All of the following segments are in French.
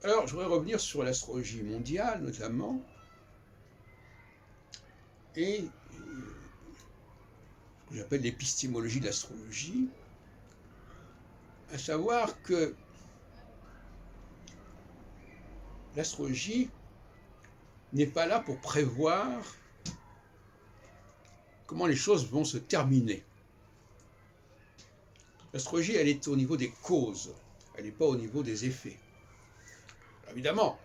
Alors, je voudrais revenir sur l'astrologie mondiale, notamment, et ce que j'appelle l'épistémologie de l'astrologie, à savoir que l'astrologie n'est pas là pour prévoir comment les choses vont se terminer. L'astrologie, elle est au niveau des causes, elle n'est pas au niveau des effets. Alors, évidemment,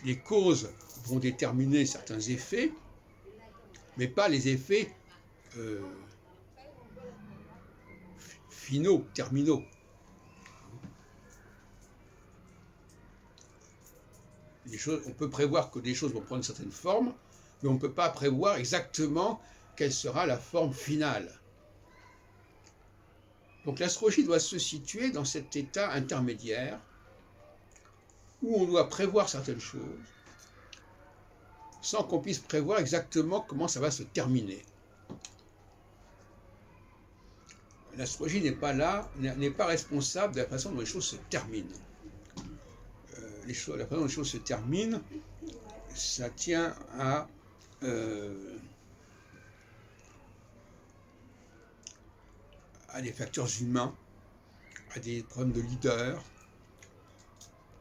les causes vont déterminer certains effets, mais pas les effets finaux, terminaux. On peut prévoir que des choses vont prendre une certaine forme, mais on ne peut pas prévoir exactement quelle sera la forme finale. Donc l'astrologie doit se situer dans cet état intermédiaire où on doit prévoir certaines choses sans qu'on puisse prévoir exactement comment ça va se terminer. L'astrologie n'est pas là, n'est pas responsable de la façon dont les choses se terminent. La façon dont les choses se terminent, ça tient à des facteurs humains, à des problèmes de leaders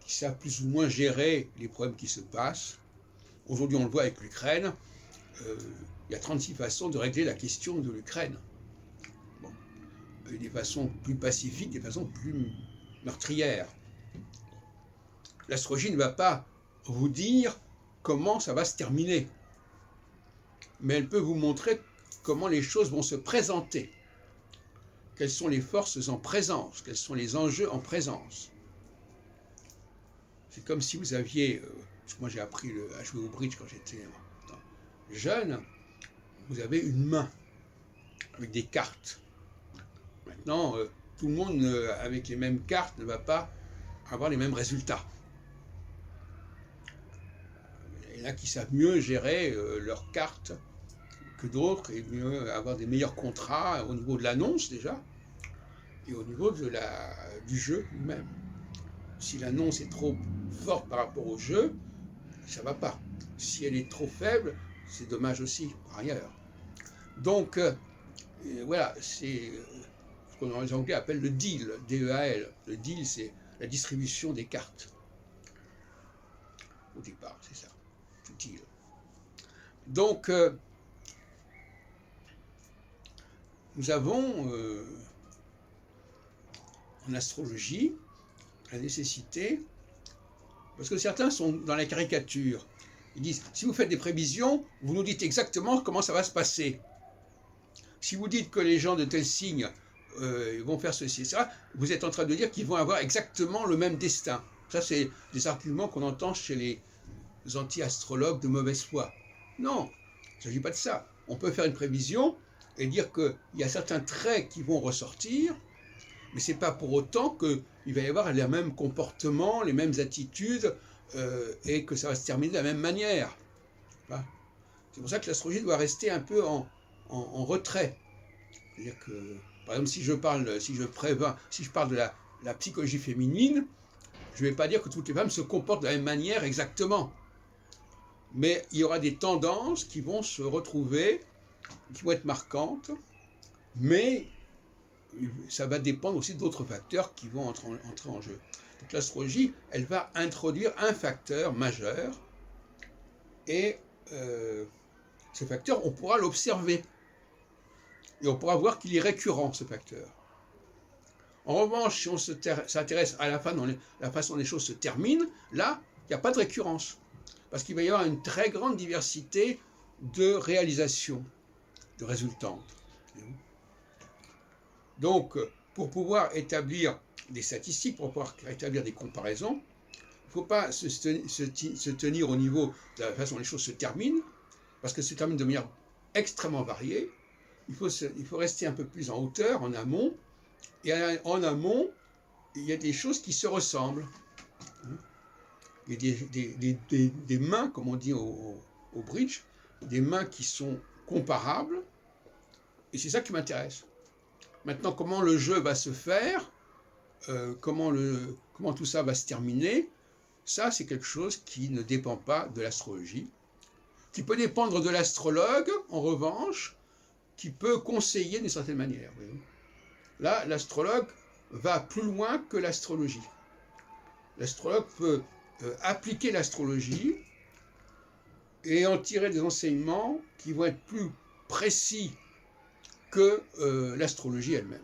qui savent plus ou moins gérer les problèmes qui se passent. Aujourd'hui, on le voit avec l'Ukraine, il y a 36 façons de régler la question de l'Ukraine. Bon. Des façons plus pacifiques, des façons plus meurtrières. L'astrologie ne va pas vous dire comment ça va se terminer, mais elle peut vous montrer comment les choses vont se présenter, quelles sont les forces en présence, quels sont les enjeux en présence. C'est comme si vous aviez, parce que moi j'ai appris à jouer au bridge quand j'étais jeune, vous avez une main avec des cartes. Maintenant, tout le monde avec les mêmes cartes ne va pas avoir les mêmes résultats. Il y en a qui savent mieux gérer leurs cartes que d'autres et mieux avoir des meilleurs contrats au niveau de l'annonce déjà et au niveau du jeu lui-même. Si l'annonce est trop forte par rapport au jeu, ça ne va pas. Si elle est trop faible, c'est dommage aussi, par ailleurs. Donc, voilà, c'est ce que les Anglais appellent le deal, D-E-A-L. Le deal, c'est la distribution des cartes. Au départ, c'est ça, le deal. Donc, nous avons en astrologie la nécessité, parce que certains sont dans la caricature, ils disent, si vous faites des prévisions, vous nous dites exactement comment ça va se passer. Si vous dites que les gens de tel signe vont faire ceci et ça, vous êtes en train de dire qu'ils vont avoir exactement le même destin. Ça, c'est des arguments qu'on entend chez les anti-astrologues de mauvaise foi. Non, il ne s'agit pas de ça. On peut faire une prévision et dire qu'il y a certains traits qui vont ressortir, mais ce n'est pas pour autant qu'il va y avoir les mêmes comportements, les mêmes attitudes, et que ça va se terminer de la même manière. Voilà. C'est pour ça que l'astrologie doit rester un peu en retrait. C'est-à-dire que, par exemple, si je parle de la psychologie féminine, je ne vais pas dire que toutes les femmes se comportent de la même manière exactement. Mais il y aura des tendances qui vont se retrouver, qui vont être marquantes, mais ça va dépendre aussi d'autres facteurs qui vont entrer en jeu. Donc l'astrologie, elle va introduire un facteur majeur, et ce facteur, on pourra l'observer. Et on pourra voir qu'il est récurrent, ce facteur. En revanche, si on s'intéresse à la façon dont les choses se terminent, là, il n'y a pas de récurrence. Parce qu'il va y avoir une très grande diversité de réalisations, de résultantes. Donc, pour pouvoir établir des statistiques, pour pouvoir établir des comparaisons, il ne faut pas se tenir au niveau de la façon dont les choses se terminent, parce que se terminent de manière extrêmement variée. Il faut rester un peu plus en hauteur, en amont, et en amont, il y a des choses qui se ressemblent. Il y a des mains, comme on dit au bridge, des mains qui sont comparables, et c'est ça qui m'intéresse. Maintenant, comment le jeu va se faire, comment tout ça va se terminer, ça c'est quelque chose qui ne dépend pas de l'astrologie, qui peut dépendre de l'astrologue, en revanche, qui peut conseiller d'une certaine manière. Là, l'astrologue va plus loin que l'astrologie. L'astrologue peut appliquer l'astrologie et en tirer des enseignements qui vont être plus précis que l'astrologie elle-même.